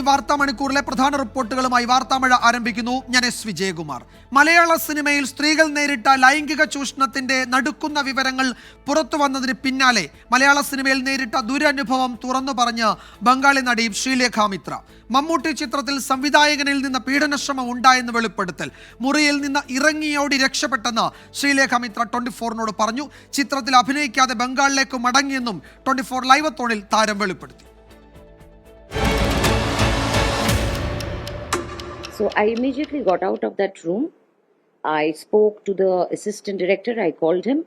വാർത്താ മണിക്കൂറിലെ പ്രധാന റിപ്പോർട്ടുകളുമായി വാർത്താമഴ ആരംഭിക്കുന്നു. ഞാൻ എസ് വിജയകുമാർ. മലയാള സിനിമയിൽ സ്ത്രീകൾ നേരിട്ട ലൈംഗിക ചൂഷണത്തിന്റെ നടുക്കുന്ന വിവരങ്ങൾ പുറത്തു വന്നതിന് പിന്നാലെ മലയാള സിനിമയിൽ നേരിട്ട ദുരനുഭവം തുറന്നു പറഞ്ഞ് ബംഗാളി നടി ശ്രീലേഖ മിത്ര. മമ്മൂട്ടി ചിത്രത്തിൽ സംവിധായകനിൽ നിന്ന് പീഡനശ്രമം ഉണ്ടായെന്ന് വെളിപ്പെടുത്തൽ. മുറിയിൽ നിന്ന് ഇറങ്ങിയോടി രക്ഷപ്പെട്ടെന്ന് ശ്രീലേഖ മിത്ര 24-നോട് പറഞ്ഞു. ചിത്രത്തിൽ അഭിനയിക്കാതെ ബംഗാളിലേക്ക് മടങ്ങിയെന്നും 24 ലൈവത്തോണിൽ താരം വെളിപ്പെടുത്തി. So I immediately got out of that room. I spoke to the assistant director. I called him.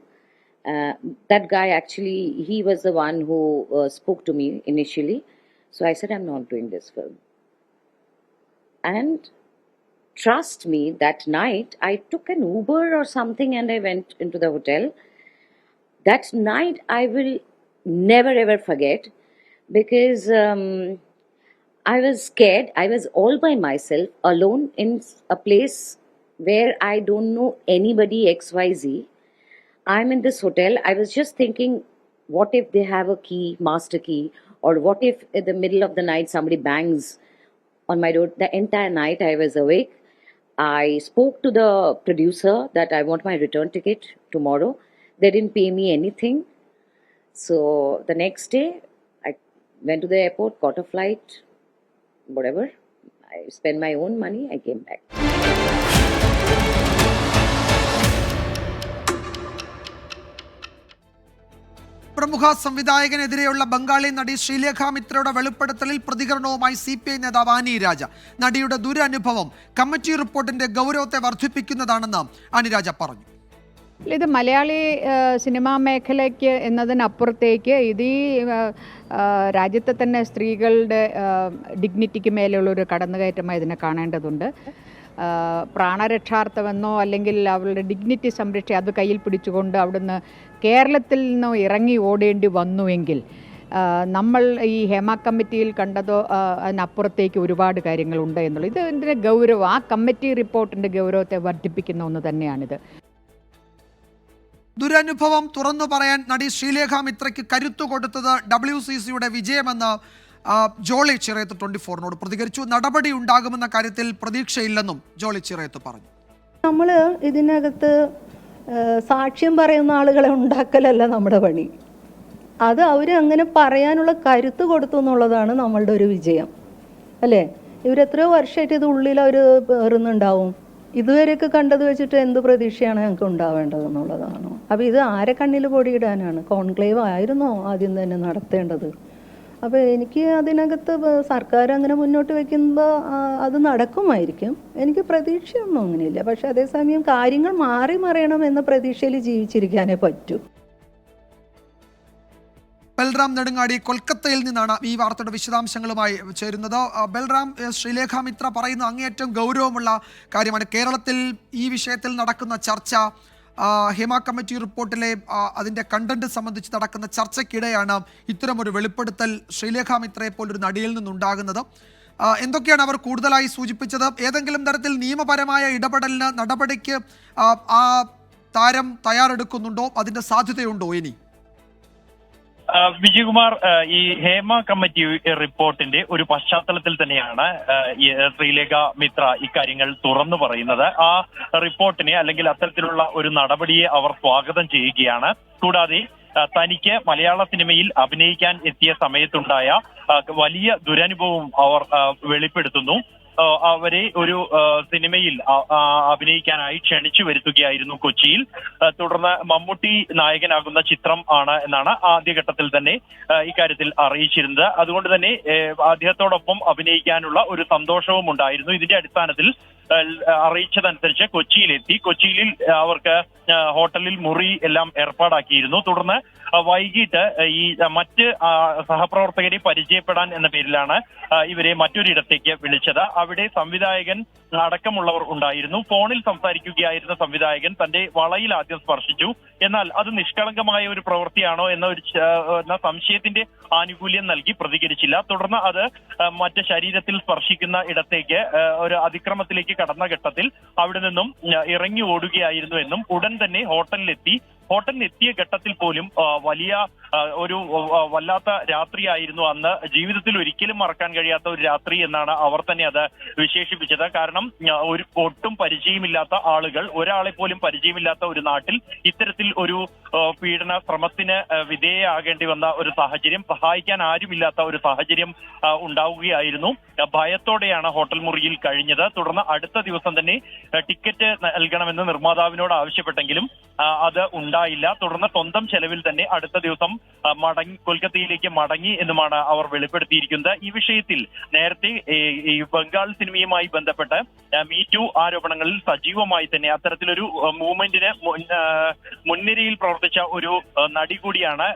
That guy actually, he was the one who spoke to me initially. So I said, I'm not doing this film. And trust me, that night I took an Uber or something and I went into the hotel. That night I will never ever forget because I was scared. I was all by myself, alone in a place where I don't know anybody XYZ. I'm in this hotel. I was just thinking, what if they have a key, master key? Or what if in the middle of the night somebody bangs on my door? The entire night I was awake. I spoke to the producer that I want my return ticket tomorrow. They didn't pay me anything. So the next day, I went to the airport, got a flight, whatever. I spent my own money, I came back. പ്രമുഖ സംവിധായകനെതിരെയുള്ള ബംഗാളി നടി ശ്രീലേഖ മിത്രയുടെ വെളിപ്പെടുത്തലിൽ പ്രതികരണവുമായി CPI നേതാവ് Annie രാജ. നടിയുടെ ദുരനുഭവം committee റിപ്പോർട്ടിന്റെ ഗൗരവത്തെ വർദ്ധിപ്പിക്കുന്നതാണെന്ന് Annie രാജ പറഞ്ഞു. ഇത് Malayali cinema മേഖലയ്ക്ക് എന്നതിനപ്പുറത്തേക്ക് ഇത് ഈ രാജ്യത്തെ തന്നെ സ്ത്രീകളുടെ ഡിഗ്നിറ്റിക്ക് മേലെയുള്ളൊരു കടന്നുകയറ്റമായി ഇതിനെ കാണേണ്ടതുണ്ട്. പ്രാണരക്ഷാർത്ഥമെന്നോ അല്ലെങ്കിൽ അവളുടെ ഡിഗ്നിറ്റി സംരക്ഷി അത് കയ്യിൽ പിടിച്ചുകൊണ്ട് അവിടുന്ന് കേരളത്തിൽ നിന്നോ ഇറങ്ങി ഓടേണ്ടി വന്നുവെങ്കിൽ നമ്മൾ ഈ ഹേമ കമ്മിറ്റിയിൽ കണ്ടതോ അതിനപ്പുറത്തേക്ക് ഒരുപാട് കാര്യങ്ങളുണ്ട് എന്നുള്ളത് ഇതിൻ്റെ ഗൗരവം ആ കമ്മിറ്റി റിപ്പോർട്ടിൻ്റെ ഗൗരവത്തെ വർദ്ധിപ്പിക്കുന്ന ഒന്ന് തന്നെയാണിത്. ദുരനുഭവം തുറന്നു പറയാൻ നടി ശ്രീലേഖ മിത്രയ്ക്ക് കരുത്തു കൊടുത്തത് WCCയുടെ വിജയമെന്ന് ജോളി ചിറയത്ത് 24-നോട് പ്രതികരിച്ചു. നടപടി ഉണ്ടാകുമെന്ന കാര്യത്തിൽ പ്രതീക്ഷയില്ലെന്നും ജോളി ചിറയത്ത് പറഞ്ഞു. നമ്മൾ ഇതിനകത്ത് സാക്ഷ്യം പറയുന്ന ആളുകളെ ഉണ്ടാക്കലല്ല നമ്മുടെ പണി. അത് അവർ അങ്ങനെ പറയാനുള്ള കരുത്ത് കൊടുത്തു എന്നുള്ളതാണ് നമ്മളുടെ ഒരു വിജയം അല്ലേ. ഇവരെത്രയോ വർഷമായിട്ട് ഇത് ഉള്ളിൽ അവർ പേറുന്നുണ്ടാവും. ഇതുവരെയൊക്കെ കണ്ടത് വെച്ചിട്ട് എന്ത് പ്രതീക്ഷയാണ് ഞങ്ങൾക്ക് ഉണ്ടാവേണ്ടതെന്നുള്ളതാണ്. അപ്പോൾ ഇത് ആരെ കണ്ണിൽ പൊടിയിടാനാണ്? കോൺക്ലേവ് ആയിരുന്നോ ആദ്യം തന്നെ നടത്തേണ്ടത്? അപ്പോൾ എനിക്ക് അതിനകത്ത് സർക്കാർ അങ്ങനെ മുന്നോട്ട് വയ്ക്കുമ്പോൾ അത് നടക്കുമായിരിക്കും. എനിക്ക് പ്രതീക്ഷയൊന്നും അങ്ങനെയില്ല. പക്ഷെ അതേസമയം കാര്യങ്ങൾ മാറി മറിയണം എന്ന പ്രതീക്ഷയിൽ ജീവിച്ചിരിക്കാനേ പറ്റൂ. ബൽറാം നെടുങ്ങാടി കൊൽക്കത്തയിൽ നിന്നാണ് ഈ വാർത്തയുടെ വിശദാംശങ്ങളുമായി ചേരുന്നത്. ബൽറാം, ശ്രീലേഖ മിത്ര പറയുന്ന അങ്ങേയറ്റം ഗൗരവമുള്ള കാര്യമാണ്. കേരളത്തിൽ ഈ വിഷയത്തിൽ നടക്കുന്ന ചർച്ച, ഹേമ കമ്മിറ്റി റിപ്പോർട്ടിലെ അതിൻ്റെ കണ്ടന്റ് സംബന്ധിച്ച് നടക്കുന്ന ചർച്ചയ്ക്കിടെയാണ് ഇത്തരമൊരു വെളിപ്പെടുത്തൽ ശ്രീലേഖ മിത്രയെ പോലൊരു നടിയിൽ നിന്നുണ്ടാകുന്നത്. എന്തൊക്കെയാണ് അവർ കൂടുതലായി സൂചിപ്പിച്ചത്? ഏതെങ്കിലും തരത്തിൽ നിയമപരമായ ഇടപെടലിന്, നടപടിക്ക് ആ താരം തയ്യാറെടുക്കുന്നുണ്ടോ? അതിൻ്റെ സാധ്യതയുണ്ടോ ഇനി? വിജയകുമാർ, ഈ ഹേമ കമ്മിറ്റി റിപ്പോർട്ടിന്റെ ഒരു പശ്ചാത്തലത്തിൽ തന്നെയാണ് ശ്രീലേഖ മിത്ര ഇക്കാര്യങ്ങൾ തുറന്നു പറയുന്നത്. ആ റിപ്പോർട്ടിനെ അല്ലെങ്കിൽ അത്തരത്തിലുള്ള ഒരു നടപടിയെ അവർ സ്വാഗതം ചെയ്യുകയാണ്. കൂടാതെ തനിക്ക് മലയാള സിനിമയിൽ അഭിനയിക്കാൻ എത്തിയ സമയത്തുണ്ടായ വലിയ ദുരനുഭവം അവർ വെളിപ്പെടുത്തുന്നു. അവരെ ഒരു സിനിമയിൽ അഭിനയിക്കാനായി ക്ഷണിച്ചു വരുത്തുകയായിരുന്നു കൊച്ചിയിൽ. തുടർന്ന് മമ്മൂട്ടി നായകനാകുന്ന ചിത്രം ആണ് എന്നാണ് ആദ്യഘട്ടത്തിൽ തന്നെ ഇക്കാര്യത്തിൽ അറിയിച്ചിരുന്നത്. അതുകൊണ്ട് തന്നെ അദ്ദേഹത്തോടൊപ്പം അഭിനയിക്കാനുള്ള ഒരു സന്തോഷവും ഉണ്ടായിരുന്നു. ഇതിന്റെ അടിസ്ഥാനത്തിൽ അറിയിച്ചതനുസരിച്ച് കൊച്ചിയിലെത്തി. കൊച്ചിയിൽ അവർക്ക് ഹോട്ടലിൽ മുറി എല്ലാം ഏർപ്പാടാക്കിയിരുന്നു. തുടർന്ന് വൈകിട്ട് ഈ മറ്റ് സഹപ്രവർത്തകരെ പരിചയപ്പെടാൻ എന്ന പേരിലാണ് ഇവരെ മറ്റൊരിടത്തേക്ക് വിളിച്ചത്. അവിടെ സംവിധായകൻ അടക്കമുള്ളവർ ഉണ്ടായിരുന്നു. ഫോണിൽ സംസാരിക്കുകയായിരുന്ന സംവിധായകൻ തന്റെ വളയിൽ ആദ്യം സ്പർശിച്ചു. എന്നാൽ അത് നിഷ്കളങ്കമായ ഒരു പ്രവൃത്തിയാണോ എന്ന സംശയത്തിന്റെ ആനുകൂല്യം നൽകി പ്രതികരിച്ചില്ല. തുടർന്ന് അത് മറ്റ് ശരീരത്തിൽ സ്പർശിക്കുന്ന ഇടത്തേക്ക് ഒരു അതിക്രമത്തിലേക്ക് കടന്ന ഘട്ടത്തിൽ അവിടെ നിന്നും ഇറങ്ങി ഓടുകയായിരുന്നു എന്നും ഉടൻ തന്നെ ഹോട്ടലിലെത്തി ഹോട്ടലിൽ എത്തിയ ഘട്ടത്തിൽ പോലും വലിയ ഒരു വല്ലാത്ത രാത്രിയായിരുന്നു അന്ന്. ജീവിതത്തിൽ ഒരിക്കലും മറക്കാൻ കഴിയാത്ത ഒരു രാത്രി എന്നാണ് അവർ തന്നെ അത് വിശേഷിപ്പിച്ചത്. കാരണം ഒരു ഒട്ടും പരിചയമില്ലാത്ത ആളുകൾ, ഒരാളെ പോലും പരിചയമില്ലാത്ത ഒരു നാട്ടിൽ ഇത്തരത്തിൽ ഒരു പീഡന ശ്രമത്തിന് വിധേയയാകേണ്ടി വന്ന ഒരു സാഹചര്യം, സഹായിക്കാൻ ആരുമില്ലാത്ത ഒരു സാഹചര്യം ഉണ്ടാവുകയായിരുന്നു. ഭയത്തോടെയാണ് ഹോട്ടൽ മുറിയിൽ കഴിഞ്ഞത്. തുടർന്ന് അടുത്ത ദിവസം തന്നെ ടിക്കറ്റ് നൽകണമെന്ന് നിർമ്മാതാവിനോട് ആവശ്യപ്പെട്ടെങ്കിലും അത് ഉണ്ടായില്ല. തുടർന്ന് സ്വന്തം ചെലവിൽ തന്നെ അടുത്ത ദിവസം കൊൽക്കത്തയിലേക്ക് മടങ്ങി എന്നുമാണ് അവർ വെളിപ്പെടുത്തിയിരിക്കുന്നത്. ഈ വിഷയത്തിൽ നേരത്തെ ഈ ബംഗാൾ സിനിമയുമായി ബന്ധപ്പെട്ട് മീ ടു ആരോപണങ്ങളിൽ സജീവമായി തന്നെ അത്തരത്തിലൊരു മൂവ്മെന്റിന് മുൻനിരയിൽ പ്രവർത്തിച്ച ഒരു നടി കൂടിയാണ്.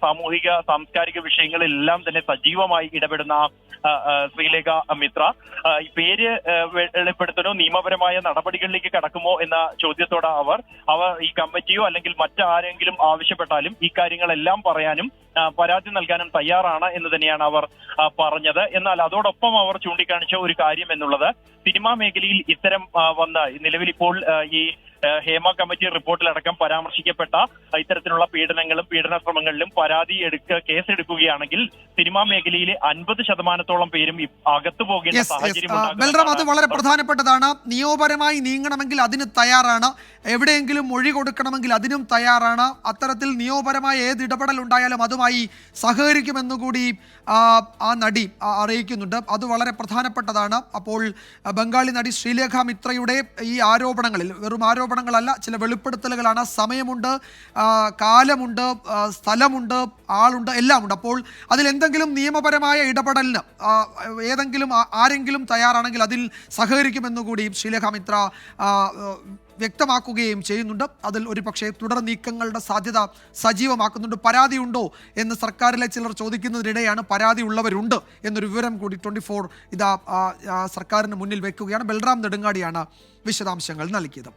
സാമൂഹിക സാംസ്കാരിക വിഷയങ്ങളിലെല്ലാം തന്നെ സജീവമായി ഇടപെടുന്ന ശ്രീലേഖ മിത്ര. പേര് വെളിപ്പെടുത്തണോ, നിയമപരമായ നടപടികളിലേക്ക് കടക്കുമോ എന്ന ചോദ്യത്തോടെ അവർ ഈ കമ്മിറ്റിയോ അല്ലെങ്കിൽ മറ്റാരെങ്കിലും ആവശ്യപ്പെട്ടാലും ഈ കാര്യങ്ങളെല്ലാം പറയാനും പരാതി നൽകാനും തയ്യാറാണ് എന്ന് തന്നെയാണ് അവർ പറഞ്ഞത്. എന്നാൽ അതോടൊപ്പം അവർ ചൂണ്ടിക്കാണിച്ച ഒരു കാര്യം എന്നുള്ളത്, സിനിമാ മേഖലയിൽ ഇത്തരം നിലവിൽ ഇപ്പോൾ ഈ ഹേമ കമ്മിറ്റി റിപ്പോർട്ടിലടക്കം പരാമർശിക്കപ്പെട്ട ഇത്തരത്തിലുള്ള പീഡന ശ്രമങ്ങളിലും കേസെടുക്കുകയാണെങ്കിൽ സിനിമാ മേഖലയിലെ 50% പേരും അകത്തു പോകേണ്ട സാഹചര്യം. ബൽറാം, അത് വളരെ പ്രധാനപ്പെട്ടതാണ്. നിയമപരമായി നീങ്ങണമെങ്കിൽ അതിന് തയ്യാറാണ്, എവിടെയെങ്കിലും മൊഴി കൊടുക്കണമെങ്കിൽ അതിനും തയ്യാറാണ്. അത്തരത്തിൽ നിയമപരമായ ഏത് ഇടപെടൽ ഉണ്ടായാലും അതുമായി സഹകരിക്കുമെന്നുകൂടി ആ നടി അറിയിക്കുന്നുണ്ട്. അത് വളരെ പ്രധാനപ്പെട്ടതാണ്. അപ്പോൾ ബംഗാളി നടി ശ്രീലേഖ മിത്രയുടെ ഈ ആരോപണങ്ങളിൽ വെറും ആരോപണങ്ങളല്ല, ചില വെളിപ്പെടുത്തലുകളാണ്. സമയമുണ്ട്, കാലമുണ്ട്, സ്ഥലമുണ്ട്, ആളുണ്ട്, എല്ലാം ഉണ്ട്. അപ്പോൾ അതിലെന്തെങ്കിലും നിയമപരമായ ഇടപെടലിന് ആരെങ്കിലും തയ്യാറാണെങ്കിൽ അതിൽ സഹകരിക്കുമെന്നുകൂടി ശ്രീലേഖ മിത്ര വ്യക്തമാക്കുകയും ചെയ്യുന്നുണ്ട്. അതിൽ ഒരു പക്ഷേ തുടർ നീക്കങ്ങളുടെ സാധ്യത സജീവമാക്കുന്നുണ്ട്. പരാതി ഉണ്ടോ എന്ന് സർക്കാരിലെ ചിലർ ചോദിക്കുന്നതിനിടെയാണ് പരാതി ഉള്ളവരുണ്ട് എന്നൊരു വിവരം കൂടി 24 ഇതാ സർക്കാരിന് മുന്നിൽ വെക്കുകയാണ്. ബൽറാം നെടുങ്ങാടിയാണ് വിശദാംശങ്ങൾ നൽകിയത്.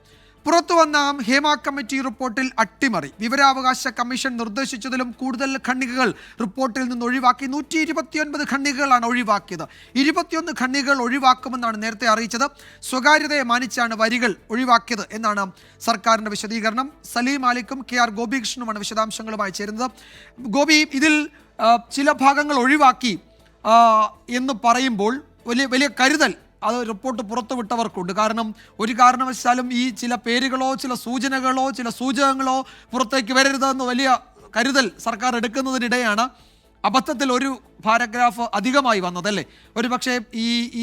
പുറത്തുവന്ന ഹേമ കമ്മിറ്റി റിപ്പോർട്ടിൽ അട്ടിമറി. വിവരാവകാശ കമ്മീഷൻ നിർദ്ദേശിച്ചതിലും കൂടുതൽ ഖണ്ഡികകൾ റിപ്പോർട്ടിൽ നിന്ന് ഒഴിവാക്കി. 129 ഖണ്ഡികകളാണ് ഒഴിവാക്കിയത്. 21 ഖണ്ഡികകൾ ഒഴിവാക്കുമെന്നാണ് നേരത്തെ അറിയിച്ചത്. സ്വകാര്യതയെ മാനിച്ചാണ് വരികൾ ഒഴിവാക്കിയത് എന്നാണ് സർക്കാരിൻ്റെ വിശദീകരണം. സലീം മാലിക്കും KR ഗോപികൃഷ്ണനുമാണ് വിശദാംശങ്ങളുമായി ചേരുന്നത്. ഗോപി, ഇതിൽ ചില ഭാഗങ്ങൾ ഒഴിവാക്കി എന്ന് പറയുമ്പോൾ വലിയ കരുതൽ അത് റിപ്പോർട്ട് പുറത്തുവിട്ടവർക്കുണ്ട്. കാരണം ഒരു കാരണവശാലും ഈ ചില പേരുകളോ ചില സൂചനകളോ ചില സൂചകങ്ങളോ പുറത്തേക്ക് വരരുതെന്ന് വലിയ കരുതൽ സർക്കാർ എടുക്കുന്നതിനിടെയാണ് അബദ്ധത്തിൽ ഒരു പാരഗ്രാഫ് അധികമായി വന്നതല്ലേ. ഒരു പക്ഷേ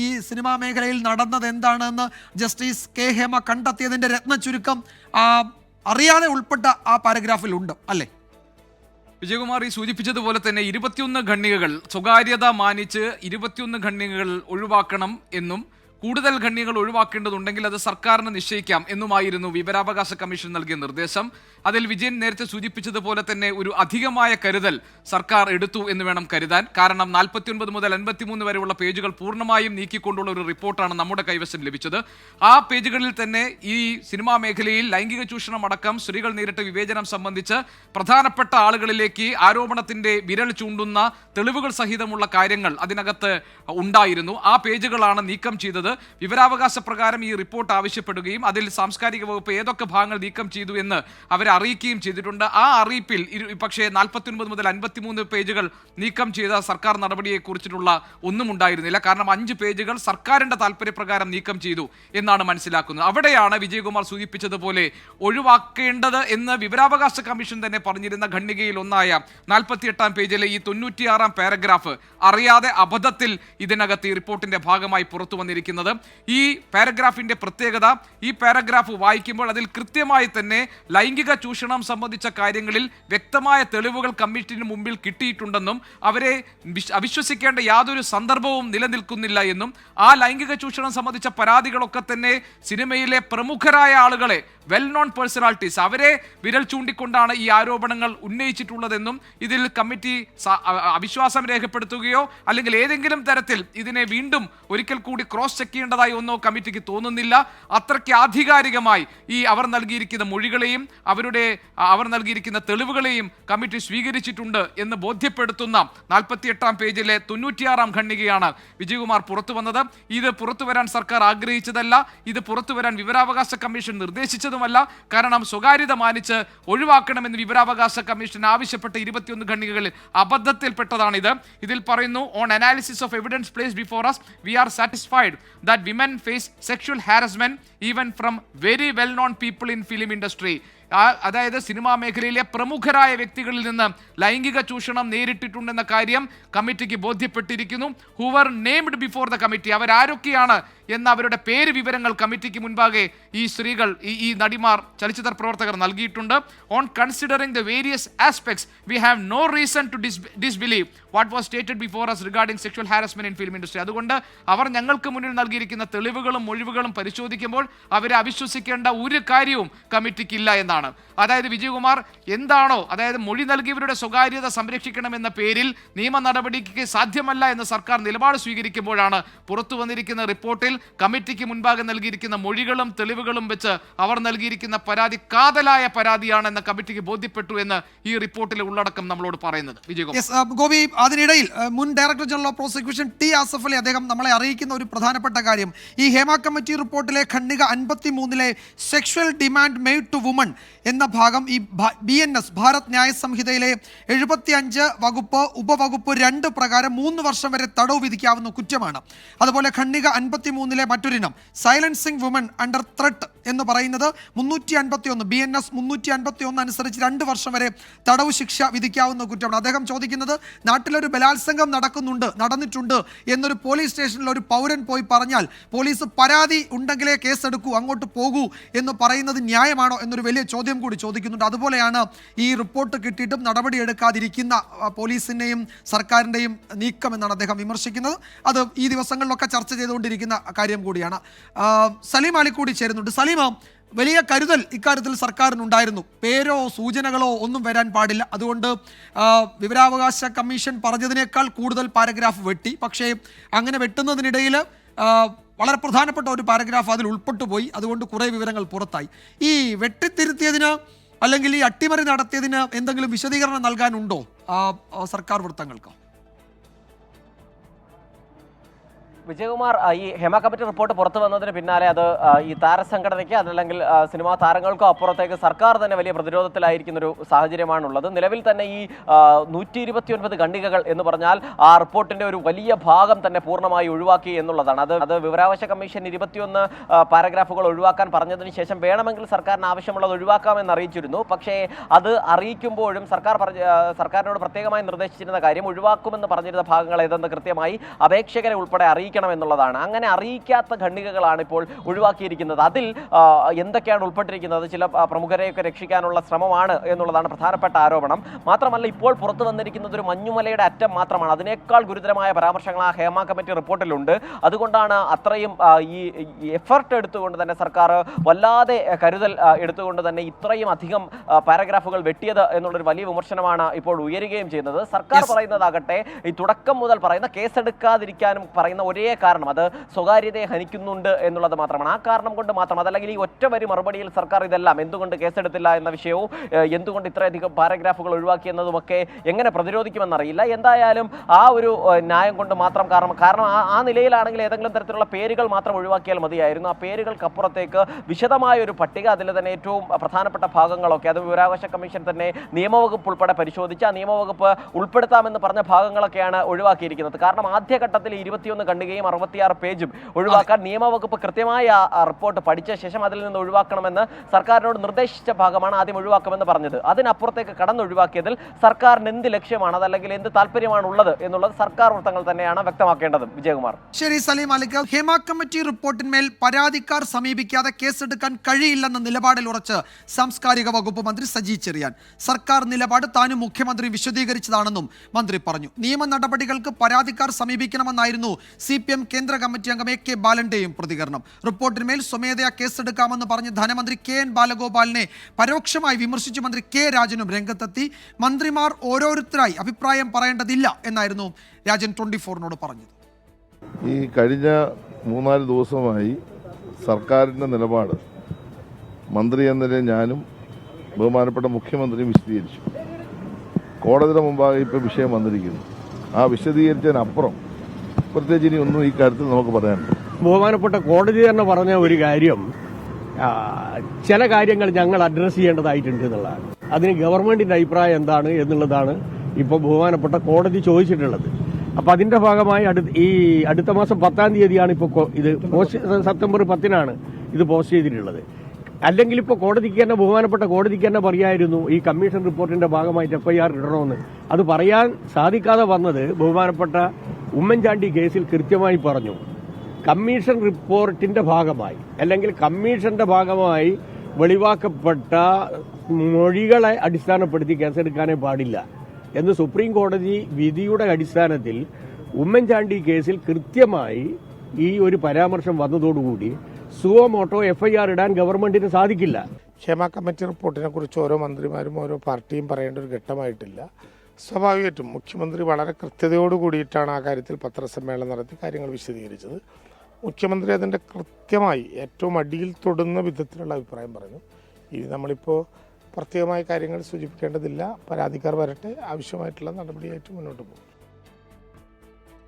ഈ സിനിമാ മേഖലയിൽ നടന്നത് എന്താണെന്ന് ജസ്റ്റിസ് K ഹേമ കണ്ടെത്തിയതിൻ്റെ രത്ന ചുരുക്കം അറിയാതെ ഉൾപ്പെട്ട ആ പാരഗ്രാഫിൽ ഉണ്ട് അല്ലേ? വിജയകുമാർ ഈ സൂചിപ്പിച്ചതുപോലെ തന്നെ 21 ഖണ്ഡികകൾ സ്വകാര്യത മാനിച്ച് 21 ഖണ്ഡികകൾ ഒഴിവാക്കണം എന്നും കൂടുതൽ ഖണ്ഡികകൾ ഒഴിവാക്കേണ്ടതുണ്ടെങ്കിൽ അത് സർക്കാരിന് നിശ്ചയിക്കാം എന്നുമായിരുന്നു വിവരാവകാശ കമ്മീഷൻ നൽകിയ നിർദ്ദേശം. അതിൽ വിജയൻ നേരത്തെ സൂചിപ്പിച്ചതുപോലെ തന്നെ ഒരു അധികമായ കരുതൽ സർക്കാർ എടുത്തു എന്ന് വേണം കരുതാൻ. കാരണം 49 മുതൽ 53 വരെയുള്ള പേജുകൾ പൂർണ്ണമായും നീക്കിക്കൊണ്ടുള്ള ഒരു റിപ്പോർട്ടാണ് നമ്മുടെ കൈവശം ലഭിച്ചത്. ആ പേജുകളിൽ തന്നെ ഈ സിനിമാ മേഖലയിൽ ലൈംഗിക ചൂഷണം അടക്കം സ്ത്രീകൾ നേരിട്ട വിവേചനം സംബന്ധിച്ച് പ്രധാനപ്പെട്ട ആളുകളിലേക്ക് ആരോപണത്തിന്റെ വിരൽ ചൂണ്ടുന്ന തെളിവുകൾ സഹിതമുള്ള കാര്യങ്ങൾ അതിനകത്ത് ഉണ്ടായിരുന്നു. ആ പേജുകളാണ് നീക്കം ചെയ്തത്. വിവരാവകാശ പ്രകാരം ഈ റിപ്പോർട്ട് ആവശ്യപ്പെടുകയും അതിൽ സാംസ്കാരിക വകുപ്പ് ഏതൊക്കെ ഭാഗങ്ങൾ നീക്കം ചെയ്തു എന്ന് അവരെ അറിയിക്കുകയും ചെയ്തിട്ടുണ്ട്. ആ അറിയിപ്പിൽ പക്ഷേ 49 മുതൽ 53 പേജുകൾ നീക്കം ചെയ്ത സർക്കാർ നടപടിയെ കുറിച്ചിട്ടുള്ള ഒന്നും ഉണ്ടായിരുന്നില്ല. കാരണം 5 പേജുകൾ സർക്കാരിന്റെ താല്പര്യപ്രകാരം നീക്കം ചെയ്തു എന്നാണ് മനസ്സിലാക്കുന്നത്. അവിടെയാണ് വിജയകുമാർ സൂചിപ്പിച്ചതുപോലെ ഒഴിവാക്കേണ്ടത് എന്ന് വിവരാവകാശ കമ്മീഷൻ തന്നെ പറഞ്ഞിരുന്ന ഖണ്ഡികയിൽ ഒന്നായ 48-ാം പേജിലെ ഈ 96-ാം പാരഗ്രാഫ് അറിയാതെ അബദ്ധത്തിൽ ഇതിനകത്ത് ഈ റിപ്പോർട്ടിന്റെ ഭാഗമായി പുറത്തു വന്നിരിക്കുന്നത്. ഈ പാരഗ്രാഫിന്റെ പ്രത്യേകത, ഈ പാരഗ്രാഫ് വായിക്കുമ്പോൾ അതിൽ കൃത്യമായി തന്നെ ലൈംഗിക ചൂഷണം സംബന്ധിച്ച കാര്യങ്ങളിൽ വ്യക്തമായ തെളിവുകൾ കമ്മിറ്റിന് മുമ്പിൽ കിട്ടിയിട്ടുണ്ടെന്നും അവരെ അവിശ്വസിക്കേണ്ട യാതൊരു സന്ദർഭവും നിലനിൽക്കുന്നില്ല എന്നും ആ ലൈംഗിക ചൂഷണം സംബന്ധിച്ച പരാതികളൊക്കെ തന്നെ സിനിമയിലെ പ്രമുഖരായ ആളുകളെ, വെൽ നോൺ പേഴ്സണാലിറ്റീസ്, അവരെ വിരൽ ചൂണ്ടിക്കൊണ്ടാണ് ഈ ആരോപണങ്ങൾ ഉന്നയിച്ചിട്ടുള്ളതെന്നും ഇതിൽ കമ്മിറ്റി അവിശ്വാസം രേഖപ്പെടുത്തുകയോ അല്ലെങ്കിൽ ഏതെങ്കിലും തരത്തിൽ ഇതിനെ വീണ്ടും ഒരിക്കൽ കൂടി ക്രോസ് ചെക്ക് വെക്കേണ്ടതായി ഒന്നോ കമ്മിറ്റിക്ക് തോന്നുന്നില്ല. അത്രയ്ക്ക് ആധികാരികമായി ഈ അവർ നൽകിയിരിക്കുന്ന മൊഴികളെയും അവർ നൽകിയിരിക്കുന്ന തെളിവുകളെയും കമ്മിറ്റി സ്വീകരിച്ചിട്ടുണ്ട് എന്ന് ബോധ്യപ്പെടുത്തുന്ന 48-ാം പേജിലെ 96-ാം ഖണ്ഡികയാണ് വിജയകുമാർ പുറത്തു വന്നത്. ഇത് പുറത്തു വരാൻ സർക്കാർ ആഗ്രഹിച്ചതല്ല, ഇത് പുറത്തു വരാൻ വിവരാവകാശ കമ്മീഷൻ നിർദ്ദേശിച്ചതുമല്ല. കാരണം സ്വകാര്യത മാനിച്ച് ഒഴിവാക്കണമെന്ന് വിവരാവകാശ കമ്മീഷൻ ആവശ്യപ്പെട്ട 21 ഖണ്ഡികകളിൽ അബദ്ധത്തിൽപ്പെട്ടതാണിത്. ഇതിൽ പറയുന്നു, on analysis of evidence placed before us we are satisfied that women face sexual harassment even from very well known people in film industry. അതായത് സിനിമാ മേഖലയിലെ പ്രമുഖരായ വ്യക്തികളിൽ നിന്ന് ലൈംഗിക ചൂഷണം നേരിട്ടിട്ടുണ്ടെന്ന കാര്യം കമ്മിറ്റിക്ക് ബോധ്യപ്പെട്ടിരിക്കുന്നു. Who were named before the committee, അവരാരൊക്കെയാണ് എന്ന അവരുടെ പേര് വിവരങ്ങൾ കമ്മിറ്റിക്ക് മുൻപാകെ ഈ സ്ത്രീകൾ, ഈ നടിമാർ, ചലച്ചിത്ര പ്രവർത്തകർ നൽകിയിട്ടുണ്ട്. On considering the various aspects we have no reason to disbelieve what was stated before us regarding sexual harassment in film industry. അതുകൊണ്ട് അവർ ഞങ്ങൾക്ക് മുന്നിൽ നൽകിയിരിക്കുന്ന തെളിവുകളും മൊഴിവുകളും പരിശോധിക്കുമ്പോൾ അവരെ അവിശ്വസിക്കേണ്ട ഒരു കാര്യവും കമ്മിറ്റിക്കില്ല എന്നാണ്. അതായത് വിജയകുമാർ എന്താണോ, അതായത് മൊഴി നൽകിയവരുടെ സ്വകാര്യത സംരക്ഷിക്കണമെന്ന പേരിൽ നിയമ നടപടിക്ക് സാധ്യമല്ല എന്ന് സർക്കാർ നിലപാട് സ്വീകരിക്കുമ്പോഴാണ് പുറത്തു വന്നിരിക്കുന്ന റിപ്പോർട്ടിൽ കമ്മിറ്റിക്ക് മുൻപാകെ നൽകിയിരിക്കുന്ന മൊഴികളും തെളിവുകളും വെച്ച് അവർ നൽകിയിരിക്കുന്ന പരാതി കാതലായ പരാതിയാണെന്ന് കമ്മിറ്റിക്ക് ബോധ്യപ്പെട്ടു എന്ന് ഈ റിപ്പോർട്ടിലെ ഉള്ളടക്കം നമ്മളോട് പറയുന്നത്. വിജയകുമാർ ഗോപി, അതിനിടയിൽ മുൻ director general of prosecution T Asaf Ali അദ്ദേഹം നമ്മളെ അറിയിക്കുന്ന ഒരു പ്രധാനപ്പെട്ട കാര്യം, ഈ ഹേമ കമ്മിറ്റി റിപ്പോർട്ടിലെ ഖണ്ഡിക 53-ലെ sexual demand made to woman എന്ന ഭാഗം ഈ BNS ഭാരത് ന്യായ സംഹിതയിലെ 75 വകുപ്പ് ഉപവകുപ്പ് 2 പ്രകാരം 3 വർഷം വരെ തടവ് വിധിക്കാവുന്ന കുറ്റമാണ്. അതുപോലെ ഖണ്ഡിക 53-ലെ മറ്റൊരിനം സൈലൻസിങ് വുമൺ അണ്ടർ ത്രെട്ട് എന്ന് പറയുന്നത് 351 BNS 351 അനുസരിച്ച് 2 വർഷം വരെ തടവ് ശിക്ഷ വിധിക്കാവുന്ന കുറ്റമാണ്. അദ്ദേഹം ചോദിക്കുന്നത്, നാട്ടിലൊരു ബലാത്സംഗം നടന്നിട്ടുണ്ട് എന്നൊരു പോലീസ് സ്റ്റേഷനിൽ ഒരു പൗരൻ പോയി പറഞ്ഞാൽ പോലീസ് പരാതി ഉണ്ടെങ്കിലേ കേസെടുക്കൂ, അങ്ങോട്ട് പോകൂ എന്ന് പറയുന്നത് ന്യായമാണോ എന്നൊരു വലിയ ചോദ്യം കൂടി ചോദിക്കുന്നുണ്ട്. അതുപോലെയാണ് ഈ റിപ്പോർട്ട് കിട്ടിയിട്ടും നടപടിയെടുക്കാതിരിക്കുന്ന പോലീസിൻ്റെയും സർക്കാരിൻ്റെയും നീക്കം എന്നാണ് അദ്ദേഹം വിമർശിക്കുന്നത്. അത് ഈ ദിവസങ്ങളിലൊക്കെ ചർച്ച ചെയ്തുകൊണ്ടിരിക്കുന്ന കാര്യം കൂടിയാണ്. സലീം അലി കൂടി ചേരുന്നുണ്ട്. സലീം, വലിയ കരുതൽ ഇക്കാര്യത്തിൽ സർക്കാരിനുണ്ടായിരുന്നു. പേരോ സൂചനകളോ ഒന്നും വരാൻ പാടില്ല. അതുകൊണ്ട് വിവരാവകാശ കമ്മീഷൻ പറഞ്ഞതിനേക്കാൾ കൂടുതൽ പാരഗ്രാഫ് വെട്ടി. പക്ഷേ അങ്ങനെ വെട്ടുന്നതിനിടയിൽ വളരെ പ്രധാനപ്പെട്ട ഒരു പാരഗ്രാഫ് അതിൽ ഉൾപ്പെട്ടു പോയി. അതുകൊണ്ട് കുറേ വിവരങ്ങൾ പുറത്തായി. ഈ വെട്ടിത്തിരുത്തിയതിന് അല്ലെങ്കിൽ ഈ അട്ടിമറി നടത്തിയതിന് എന്തെങ്കിലും വിശദീകരണം നൽകാനുണ്ടോ സർക്കാർ വൃത്തങ്ങൾക്ക്? വിജയകുമാർ, ഈ ഹേമ കമ്മിറ്റി റിപ്പോർട്ട് പുറത്തു വന്നതിന് പിന്നാലെ അത് ഈ താരസംഘടനയ്ക്ക് അതല്ലെങ്കിൽ സിനിമാ താരങ്ങൾക്കോ അപ്പുറത്തേക്ക് സർക്കാർ തന്നെ വലിയ പ്രതിരോധത്തിലായിരിക്കുന്ന ഒരു സാഹചര്യമാണുള്ളത്. നിലവിൽ തന്നെ ഈ 129 ഖണ്ഡികകൾ എന്ന് പറഞ്ഞാൽ ആ റിപ്പോർട്ടിന്റെ ഒരു വലിയ ഭാഗം തന്നെ പൂർണ്ണമായി ഒഴിവാക്കി എന്നുള്ളതാണ്. അത് വിവരാവകാശ കമ്മീഷൻ 21 പാരഗ്രാഫുകൾ ഒഴിവാക്കാൻ പറഞ്ഞതിന് ശേഷം വേണമെങ്കിൽ സർക്കാരിന് ആവശ്യമുള്ളത് ഒഴിവാക്കാമെന്ന് അറിയിച്ചിരുന്നു. പക്ഷേ അത് അറിയിക്കുമ്പോഴും സർക്കാരിനോട് പ്രത്യേകമായി നിർദ്ദേശിച്ചിരുന്ന കാര്യം ഒഴിവാക്കുമെന്ന് പറഞ്ഞിരുന്ന ഭാഗങ്ങൾ ഏതെന്ന് കൃത്യമായി അപേക്ഷകരെ ഉൾപ്പെടെ എന്നുള്ളതാണ്. അങ്ങനെ അറിയിക്കാത്ത ഖണ്ഡികകളാണ് ഇപ്പോൾ ഒഴിവാക്കിയിരിക്കുന്നത്. അതിൽ എന്തൊക്കെയാണ് ഉൾപ്പെട്ടിരിക്കുന്നത്? ചില പ്രമുഖരെയൊക്കെ രക്ഷിക്കാനുള്ള ശ്രമമാണ് എന്നുള്ളതാണ് പ്രധാനപ്പെട്ട ആരോപണം. മാത്രമല്ല, ഇപ്പോൾ പുറത്തു വന്നിരിക്കുന്നത് ഒരു മഞ്ഞുമലയുടെ അറ്റം മാത്രമാണ്. അതിനേക്കാൾ ഗുരുതരമായ പരാമർശങ്ങൾ ആ ഹേമ കമ്മിറ്റി റിപ്പോർട്ടിലുണ്ട്. അതുകൊണ്ടാണ് അത്രയും ഈ എഫർട്ട് എടുത്തുകൊണ്ട് തന്നെ സർക്കാർ വല്ലാതെ കരുതൽ എടുത്തുകൊണ്ട് തന്നെ ഇത്രയും അധികം പാരഗ്രാഫുകൾ വെട്ടിയത് എന്നുള്ളൊരു വലിയ വിമർശനമാണ് ഇപ്പോൾ ഉയരുകയും ചെയ്യുന്നത്. സർക്കാർ പറയുന്നതാകട്ടെ, ഈ തുടക്കം മുതൽ പറയുന്ന കേസെടുക്കാതിരിക്കാനും പറയുന്ന ഒരേ കാരണം അത് സ്വകാര്യതയെ ഹനിക്കുന്നുണ്ട് എന്നുള്ളത് മാത്രമാണ്. ആ കാരണം കൊണ്ട് മാത്രം, അതല്ലെങ്കിൽ ഈ ഒറ്റ വരി മറുപടിയിൽ സർക്കാർ ഇതെല്ലാം എന്തുകൊണ്ട് കേസെടുത്തില്ല എന്ന വിഷയവും എന്തുകൊണ്ട് ഇത്രയധികം പാരഗ്രാഫുകൾ ഒഴിവാക്കി എന്നതുമൊക്കെ എങ്ങനെ പ്രതിരോധിക്കുമെന്നറിയില്ല. എന്തായാലും ആ ഒരു ന്യായം കൊണ്ട് മാത്രം, കാരണം ആ നിലയിലാണെങ്കിൽ ഏതെങ്കിലും തരത്തിലുള്ള പേരുകൾ മാത്രം ഒഴിവാക്കിയാൽ മതിയായിരുന്നു. ആ പേരുകൾക്കപ്പുറത്തേക്ക് വിശദമായ ഒരു പട്ടിക, അതിൽ തന്നെ ഏറ്റവും പ്രധാനപ്പെട്ട ഭാഗങ്ങളൊക്കെ അത് വിവരാവകാശ കമ്മീഷൻ തന്നെ നിയമവകുപ്പ് ഉൾപ്പെടെ പരിശോധിച്ച് ആ നിയമവകുപ്പ് ഉൾപ്പെടുത്താമെന്ന് പറഞ്ഞ ഭാഗങ്ങളൊക്കെയാണ് ഒഴിവാക്കിയിരിക്കുന്നത്. കാരണം ആദ്യഘട്ടത്തിൽ 21 ഖണ്ഡികയും 66 പേജും ഒഴിവാക്കാൻ നിയമവകുപ്പ് കൃത്യമായി ആ റിപ്പോർട്ട് പഠിച്ച ശേഷം അതിൽ നിന്ന് ഒഴിവാക്കണമെന്ന് സർക്കാരിനോട് നിർദ്ദേശിച്ച ഭാഗമാണ് ആദ്യം ഒഴിവാക്കുമെന്ന് പറഞ്ഞത്. അതിനപ്പുറത്തേക്ക് കടന്നൊഴിവാക്കിയതിൽ സർക്കാരിന് എന്ത് ലക്ഷ്യമാണ്, അതല്ലെങ്കിൽ എന്ത് താല്പര്യമാണ് ഉള്ളത് എന്നുള്ളത് സർക്കാർ വൃത്തങ്ങൾ തന്നെയാണ് വ്യക്തമാക്കേണ്ടത്. വിജയകുമാർ. ശരി സലീം അലിക്ക്, ഹേമ കമ്മിറ്റി റിപ്പോർട്ടിന്മേൽ പരാതിക്കാർ സമീപിക്കാതെ കേസെടുക്കാൻ കഴിയില്ലെന്ന നിലപാടിൽ ഉറച്ച് സാംസ്കാരിക വകുപ്പ് മന്ത്രി സജി ചെറിയാൻ. സർക്കാർ നിലപാട് താനും മുഖ്യമന്ത്രി വിശദീകരിച്ചതാണെന്നും മന്ത്രി പറഞ്ഞു. നിയമ നടപടികൾക്ക് പരാതിക്കാർ സമീപിക്കണമെന്നായിരുന്നു CPM കേന്ദ്ര കമ്മിറ്റി അംഗം AK ബാലന്റെയും പ്രതികരണം. റിപ്പോർട്ടിന്മേൽ സ്വമേധയാ കേസെടുക്കാമെന്ന് പറഞ്ഞ് ധനമന്ത്രി KN ബാലഗോപാലിനെ പരോക്ഷമായി വിമർശിച്ച് മന്ത്രി K രാജനും രംഗത്തെത്തി. മന്ത്രിമാർ ഓരോരുത്തരായി അഭിപ്രായം പറയേണ്ടതില്ല എന്നായിരുന്നു രാജൻ 24നോട് പറഞ്ഞത്. ഈ കഴിഞ്ഞ 3-4 ദിവസമായി സർക്കാരിൻ്റെ നിലപാട് മന്ത്രി എന്ന നിലയിൽ ഞാനും ബഹുമാനപ്പെട്ട മുഖ്യമന്ത്രിയും വിശദീകരിച്ചു. കോടതിയുടെ മുമ്പാകെ ഇപ്പോൾ വിഷയം വന്നിരിക്കുന്നു. ആ വിശദീകരിച്ചതിനപ്പുറം പ്രത്യേകിച്ച് ഇനി ഒന്നും ഈ കാര്യത്തിൽ നമുക്ക് പറയാനുണ്ട്. ബഹുമാനപ്പെട്ട കോടതി തന്നെ പറഞ്ഞ ഒരു കാര്യം, ചില കാര്യങ്ങൾ ഞങ്ങൾ അഡ്രസ്സ് ചെയ്യേണ്ടതായിട്ടുണ്ട് എന്നുള്ളതാണ്. അതിന് ഗവൺമെന്റിന്റെ അഭിപ്രായം എന്താണ് എന്നുള്ളതാണ് ഇപ്പോൾ ബഹുമാനപ്പെട്ട കോടതി ചോദിച്ചിട്ടുള്ളത്. അപ്പം അതിന്റെ ഭാഗമായി അടുത്ത മാസം 10-ാം തീയതിയാണ് ഇപ്പോൾ ഇത് സെപ്റ്റംബർ 10-നാണ് ഇത് പോസ്റ്റ് ചെയ്തിട്ടുള്ളത്. അല്ലെങ്കിൽ ഇപ്പോൾ കോടതിക്ക് തന്നെ ബഹുമാനപ്പെട്ട കോടതിക്ക് തന്നെ പറയായിരുന്നു ഈ കമ്മീഷൻ റിപ്പോർട്ടിന്റെ ഭാഗമായിട്ട് FIR ഇടണമെന്ന്. അത് പറയാൻ സാധിക്കാതെ വന്നത് ബഹുമാനപ്പെട്ട ഉമ്മൻചാണ്ടി കേസിൽ കൃത്യമായി പറഞ്ഞു, കമ്മീഷൻ റിപ്പോർട്ടിന്റെ ഭാഗമായി അല്ലെങ്കിൽ കമ്മീഷന്റെ ഭാഗമായി വെളിവാക്കപ്പെട്ട മൊഴികളെ അടിസ്ഥാനപ്പെടുത്തി കേസെടുക്കാനേ പാടില്ല എന്ന് സുപ്രീം കോടതി വിധിയുടെ അടിസ്ഥാനത്തിൽ ഉമ്മൻചാണ്ടി കേസിൽ കൃത്യമായി ഈ ഒരു പരാമർശം വന്നതോടുകൂടി സുവമോട്ടോ FIR ഇടാൻ ഗവൺമെന്റിന് സാധിക്കില്ല. ഹേമ കമ്മിറ്റി റിപ്പോർട്ടിനെ കുറിച്ച് ഓരോ മന്ത്രിമാരും ഓരോ പാർട്ടിയും പറയേണ്ട ഒരു ഘട്ടമായിട്ടില്ല. സ്വാഭാവികമായിട്ടും മുഖ്യമന്ത്രി വളരെ കൃത്യതയോട് കൂടിയിട്ടാണ് ആ കാര്യത്തിൽ പത്രസമ്മേളനം നടത്തി കാര്യങ്ങൾ വിശദീകരിച്ചത്. മുഖ്യമന്ത്രി അതിൻ്റെ കൃത്യമായി ഏറ്റവും അടിയിൽ തൊടുന്ന വിധത്തിലുള്ള അഭിപ്രായം പറഞ്ഞു. ഇനി നമ്മളിപ്പോൾ പ്രത്യേകമായ കാര്യങ്ങൾ സൂചിപ്പിക്കേണ്ടതില്ല. പരാതിക്കാർ വരട്ടെ, ആവശ്യമായിട്ടുള്ള നടപടിയായിട്ട് മുന്നോട്ട് പോകും.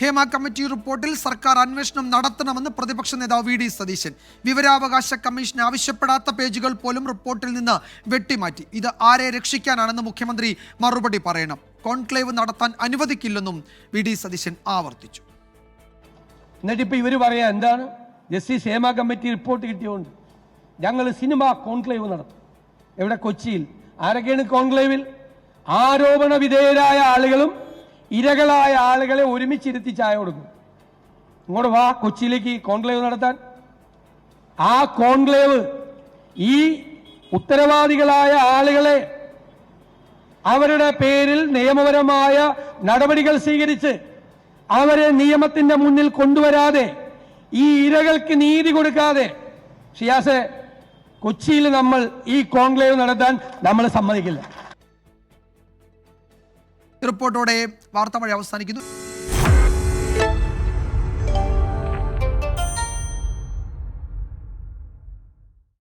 ഹേമ കമ്മിറ്റി റിപ്പോർട്ടിൽ സർക്കാർ അന്വേഷണം നടത്തണമെന്ന് പ്രതിപക്ഷ നേതാവ് VD സതീശൻ. വിവരാവകാശ കമ്മീഷൻ ആവശ്യപ്പെടാത്ത പേജുകൾ പോലും റിപ്പോർട്ടിൽ നിന്ന് വെട്ടിമാറ്റി. ഇത് ആരെ രക്ഷിക്കാനാണെന്ന് മുഖ്യമന്ത്രി മറുപടി പറയണം. കോൺക്ലേവ് നടത്താൻ അനുവദിക്കില്ലെന്നും VD സതീശൻ ആവർത്തിച്ചു. എന്നിട്ടിപ്പോൾ ഇവർ പറയാ എന്താണ്, ജസ്റ്റിസ് ഹേമ കമ്മിറ്റി റിപ്പോർട്ട് കിട്ടിയോണ്ട് ഞങ്ങൾ സിനിമ കോൺക്ലേവ് നടത്തും. എവിടെ? കൊച്ചിയിൽ. ആരൊക്കെയാണ് കോൺക്ലേവിൽ? ആരോപണ വിധേയരായ ആളുകളും ഇരകളായ ആളുകളെ ഒരുമിച്ചിരുത്തി ചായ കൊടുക്കും. ഇങ്ങോട്ട് വാ കൊച്ചിയിലേക്ക് കോൺക്ലേവ് നടത്താൻ. ആ കോൺക്ലേവ് ഈ ഉത്തരവാദികളായ ആളുകളെ അവരുടെ പേരിൽ നിയമപരമായ നടപടികൾ സ്വീകരിച്ച് അവരെ നിയമത്തിന്റെ മുന്നിൽ കൊണ്ടുവരാതെ ഈ ഇരകൾക്ക് നീതി കൊടുക്കാതെ ഷിയാസെ കൊച്ചിയിൽ നമ്മൾ ഈ കോൺക്ലേവ് നടത്താൻ നമ്മൾ സമ്മതിക്കില്ല. റിപ്പോർട്ടോടെ വാർത്താമഴ അവസാനിക്കുന്നു.